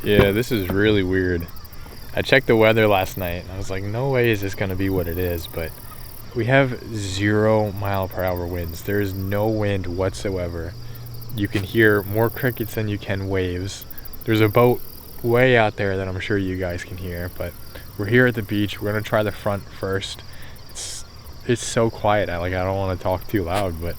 Yeah, this is really weird. I checked the weather last night and I was like, no way is this gonna be what it is, but we have 0-mile-per-hour winds. There is no wind whatsoever. You can hear more crickets than you can waves. There's a boat way out there that I'm sure you guys can hear, but we're here at the beach. We're gonna try the front first. It's so quiet. I don't want to talk too loud, but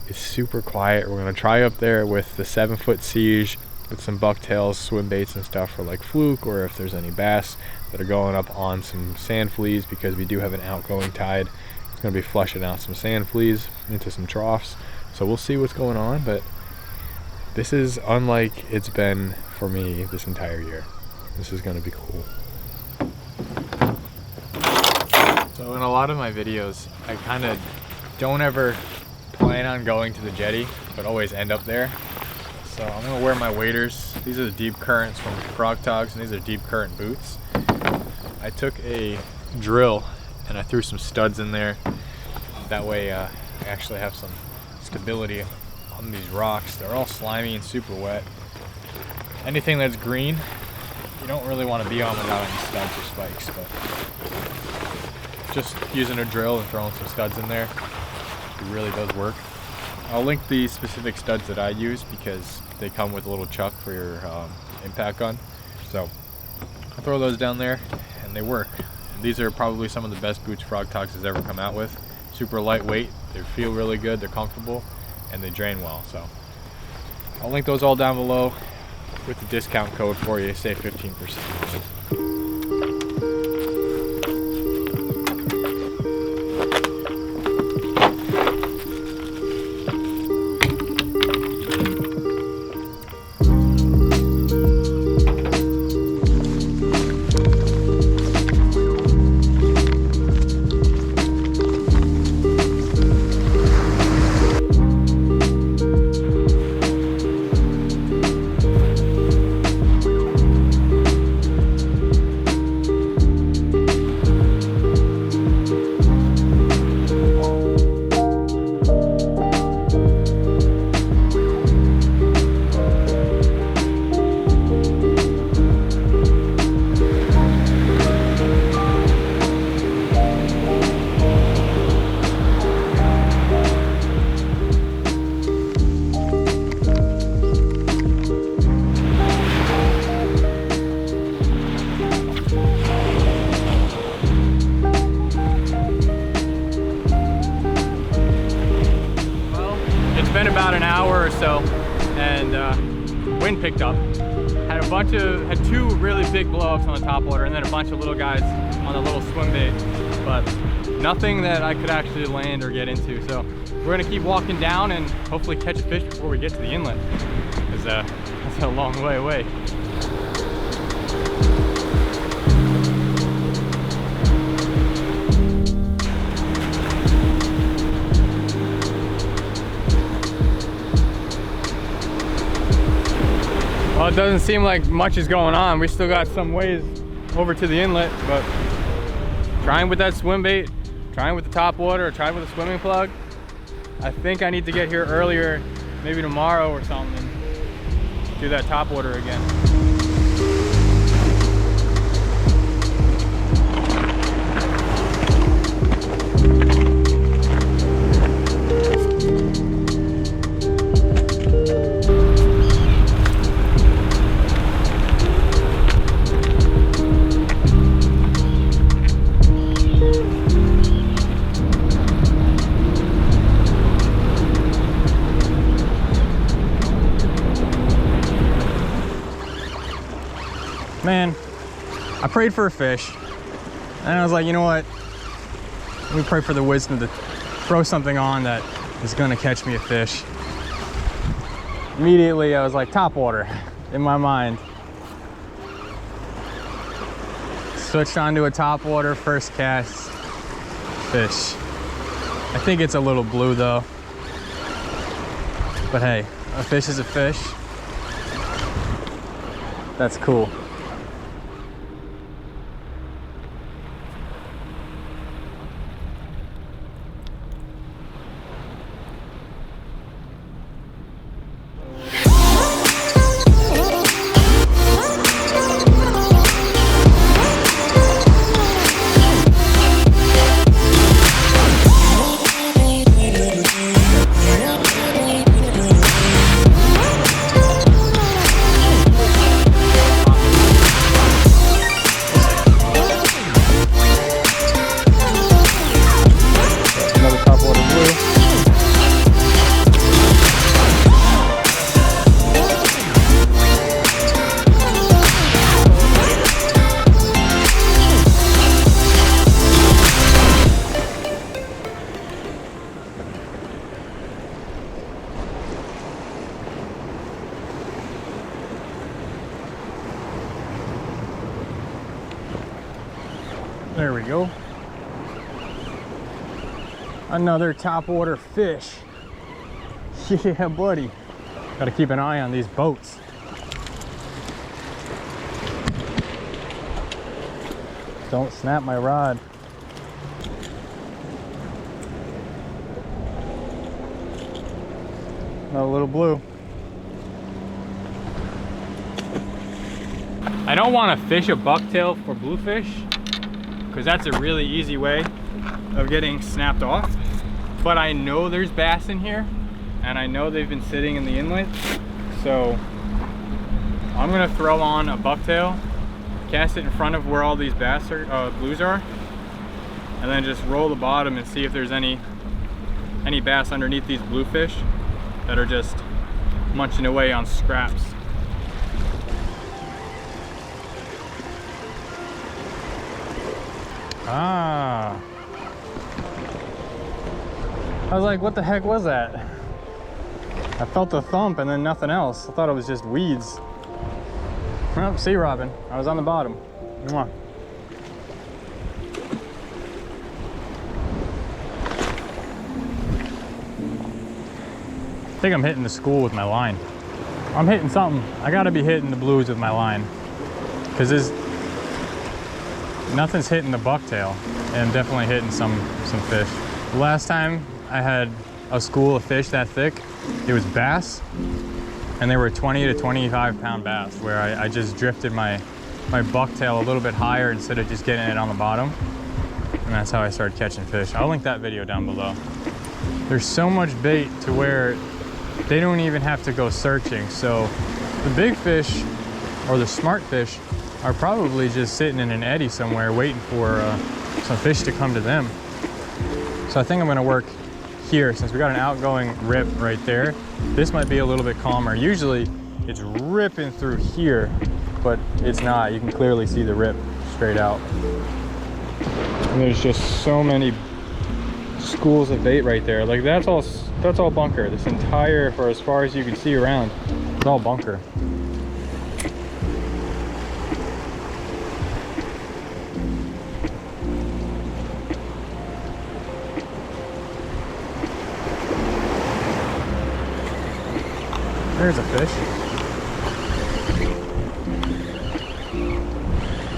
it's super quiet. We're gonna try up there with the 7-foot Siege with some bucktails, swim baits and stuff for like fluke, or if there's any bass that are going up on some sand fleas, because we do have an outgoing tide. It's gonna be flushing out some sand fleas into some troughs. So we'll see what's going on, but this is unlike it's been for me this entire year. This is gonna be cool. So in a lot of my videos, I kind of don't ever plan on going to the jetty, but always end up there. So I'm gonna wear my waders. These are the deep currents from FROGGTOGGS, and these are deep current boots. I took a drill and I threw some studs in there. That way I actually have some stability on these rocks. They're all slimy and super wet. Anything that's green, you don't really want to be on without any studs or spikes, but just using a drill and throwing some studs in there, it really does work. I'll link the specific studs that I use because they come with a little chuck for your impact gun. So I'll throw those down there and they work. And these are probably some of the best boots FROGGTOGGS has ever come out with. Super lightweight, they feel really good, they're comfortable, and they drain well. So I'll link those all down below with the discount code for you, save 15%. Been about an hour or so, and wind picked up. Had two really big blowups on the top water, and then a bunch of little guys on the little swim bait, but nothing that I could actually land or get into. So we're gonna keep walking down and hopefully catch a fish before we get to the inlet, because that's a long way away. Well, it doesn't seem like much is going on. We still got some ways over to the inlet, but trying with that swim bait, trying with the top water, or trying with a swimming plug. I think I need to get here earlier, maybe tomorrow or something, do that top water again. Man, I prayed for a fish, and I was like, you know what? Let me pray for the wisdom to throw something on that is gonna catch me a fish. Immediately, I was like, top water in my mind. Switched onto a top water, first cast, fish. I think it's a little blue though. But hey, a fish is a fish. That's cool. There we go. Another top water fish. Yeah, buddy. Gotta keep an eye on these boats. Don't snap my rod. Another little blue. I don't want to fish a bucktail for bluefish because that's a really easy way of getting snapped off. But I know there's bass in here and I know they've been sitting in the inlet. So I'm gonna throw on a bucktail, cast it in front of where all these bass are, blues are, and then just roll the bottom and see if there's any bass underneath these bluefish that are just munching away on scraps. Ah. I was like, what the heck was that? I felt the thump and then nothing else. I thought it was just weeds. Oh, sea robin. I was on the bottom. Mwah. I think I'm hitting the school with my line. I'm hitting something. I gotta be hitting the blues with my line. Cause nothing's hitting the bucktail, and I'm definitely hitting some fish. The last time I had a school of fish that thick, it was bass, and they were 20 to 25 pound bass, where I just drifted my bucktail a little bit higher instead of just getting it on the bottom, and that's how I started catching fish. I'll link that video down below. There's so much bait to where they don't even have to go searching, so the big fish or the smart fish are probably just sitting in an eddy somewhere waiting for some fish to come to them. So I think I'm gonna work here since we got an outgoing rip right there. This might be a little bit calmer. Usually it's ripping through here, but it's not. You can clearly see the rip straight out. And there's just so many schools of bait right there. Like that's all bunker. This entire, for as far as you can see around, it's all bunker. There's a fish.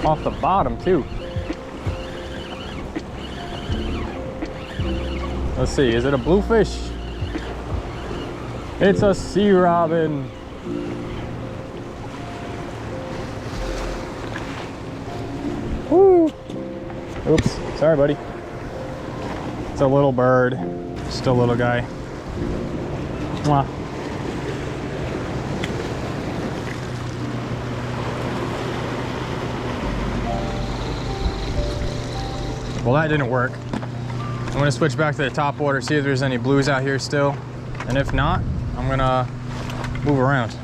Off the bottom too. Let's see, is it a bluefish? It's a sea robin. Woo! Oops, sorry buddy. It's a little bird, just a little guy. Mwah. Well, that didn't work. I'm gonna switch back to the top water, see if there's any blues out here still. And if not, I'm gonna move around.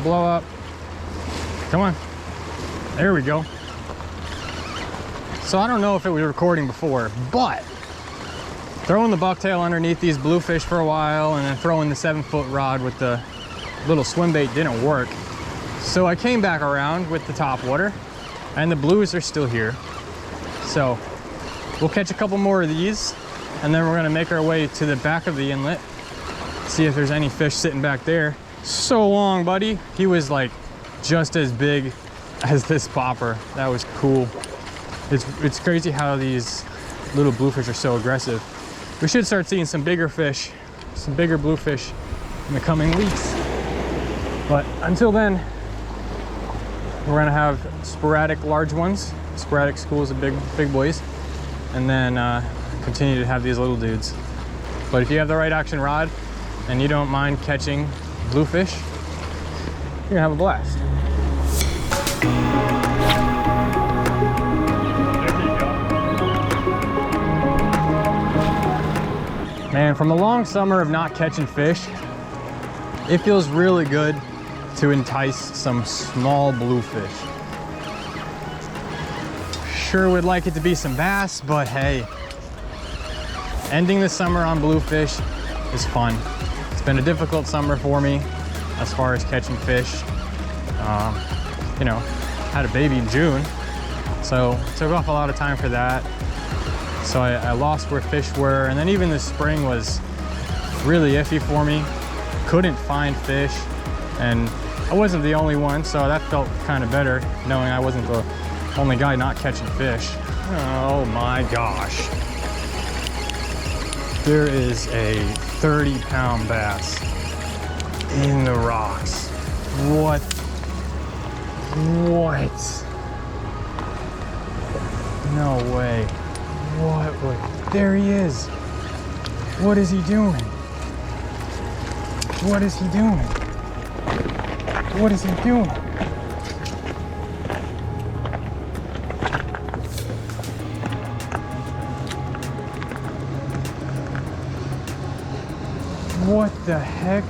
Blow up. Come on. There we go. So I don't know if it was recording before, but throwing the bucktail underneath these bluefish for a while and then throwing the 7-foot rod with the little swim bait didn't work. So I came back around with the top water and the blues are still here. So we'll catch a couple more of these and then we're gonna make our way to the back of the inlet, see if there's any fish sitting back there. So long, buddy. He was like just as big as this popper. That was cool. It's crazy how these little bluefish are so aggressive. We should start seeing some bigger fish, some bigger bluefish in the coming weeks. But until then, we're gonna have sporadic large ones, sporadic schools of big boys, and then continue to have these little dudes. But if you have the right action rod and you don't mind catching bluefish, you're gonna have a blast. Man, from a long summer of not catching fish, it feels really good to entice some small bluefish. Sure would like it to be some bass, but hey, ending the summer on bluefish is fun. It's been a difficult summer for me. as far as catching fish. You know, had a baby in June, so took off a lot of time for that. So I lost where fish were, and then even this spring was really iffy for me. Couldn't find fish, and I wasn't the only one, so that felt kind of better, knowing I wasn't the only guy not catching fish. Oh my gosh. There is a 30-pound bass in the rocks. What? No way. What? There he is. What is he doing? What is he doing? What is he doing? What the heck?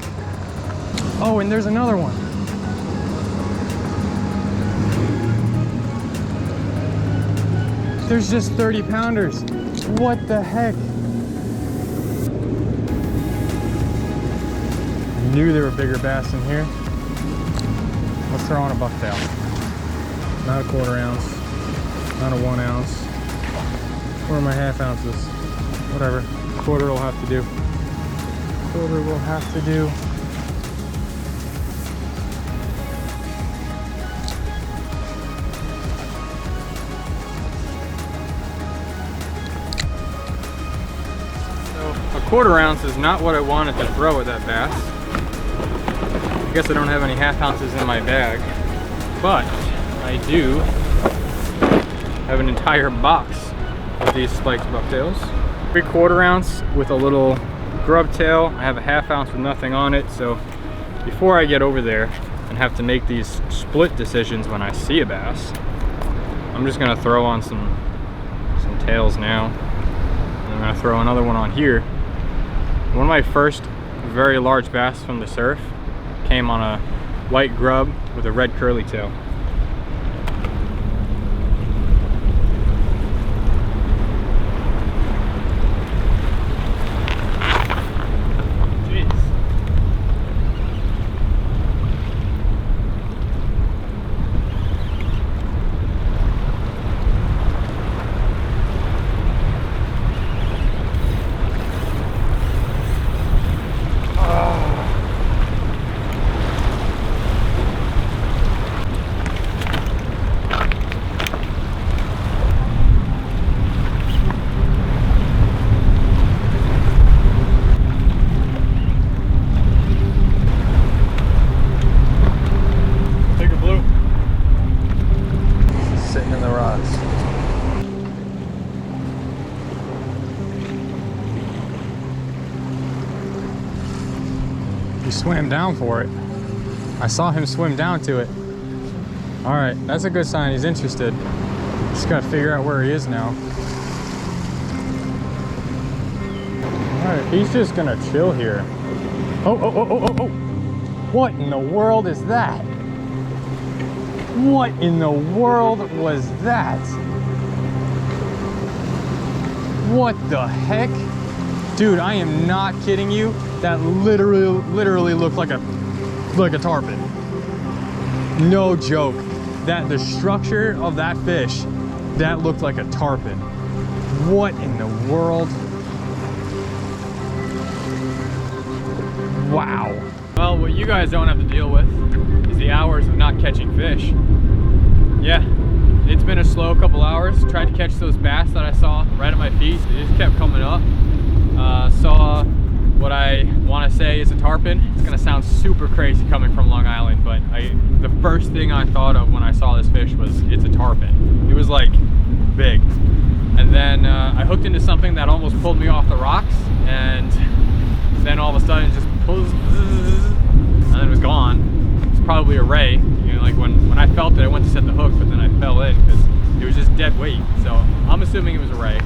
Oh, and there's another one. There's just 30-pounders. What the heck? Knew there were bigger bass in here. Let's throw on a bucktail. Not a 1/4 ounce, not a 1 ounce. Where are my 1/2 ounces? Whatever, 1/4 will have to do. 1/4 will have to do. So a 1/4 ounce is not what I wanted to throw at that bass. I guess I don't have any 1/2 ounces in my bag, but I do have an entire box of these spiked bucktails. 3/4 ounce with a little grub tail. I have a 1/2 ounce with nothing on it, so before I get over there and have to make these split decisions when I see a bass, I'm just gonna throw on some tails now. And I'm gonna throw another one on here. One of my first very large bass from the surf came on a white grub with a red curly tail. He swam down for it. I saw him swim down to it. All right, that's a good sign he's interested. Just gotta figure out where he is now. All right, he's just gonna chill here. Oh. What in the world is that? What in the world was that? What the heck? Dude, I am not kidding you. That literally looked like a tarpon. No joke. That the structure of that fish, that looked like a tarpon. What in the world? Wow. Well, what you guys don't have to deal with is the hours of not catching fish. Yeah, it's been a slow couple hours. Tried to catch those bass that I saw right at my feet. They just kept coming up. Saw what I want to say is a tarpon. It's gonna sound super crazy coming from Long Island, but the first thing I thought of when I saw this fish was it's a tarpon. It was like big. And then I hooked into something that almost pulled me off the rocks, and then all of a sudden it just pulls, and then it was gone. It's probably a ray. You know, like when I felt it, I went to set the hook, but then I fell in because it was just dead weight. So I'm assuming it was a ray.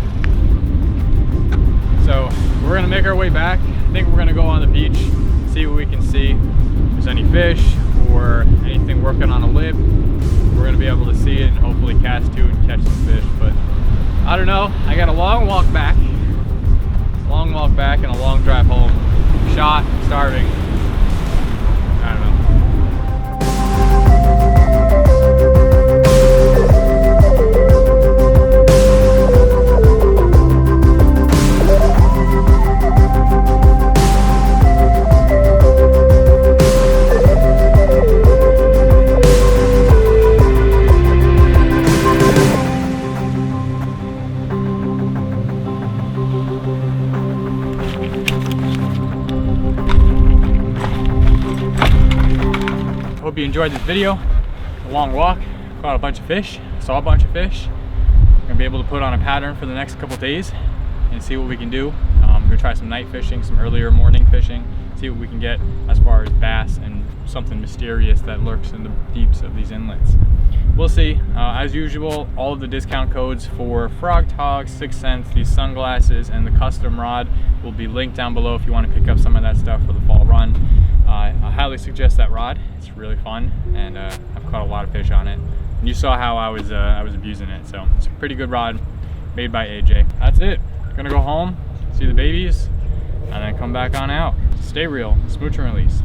So we're gonna make our way back. I think we're gonna go on the beach, see what we can see. If there's any fish or anything working on a lip, we're gonna be able to see it and hopefully cast to and catch some fish. But I don't know, I got a long walk back and a long drive home. Shot, starving, I don't know. hope you enjoyed this video. A long walk, caught a bunch of fish, saw a bunch of fish. I'm gonna be able to put on a pattern for the next couple days and see what we can do. I'm gonna try some night fishing, some earlier morning fishing, see what we can get as far as bass and something mysterious that lurks in the deeps of these inlets. We'll see. As usual, all of the discount codes for FROGGTOGGS, 6 cents, these sunglasses, and the custom rod will be linked down below if you want to pick up some of that stuff for the fall run. I highly suggest that rod. It's really fun, and I've caught a lot of fish on it. And you saw how I was abusing it, so it's a pretty good rod made by AJ. That's it. Gonna go home, see the babies, and then come back on out. Stay real, smooch and release.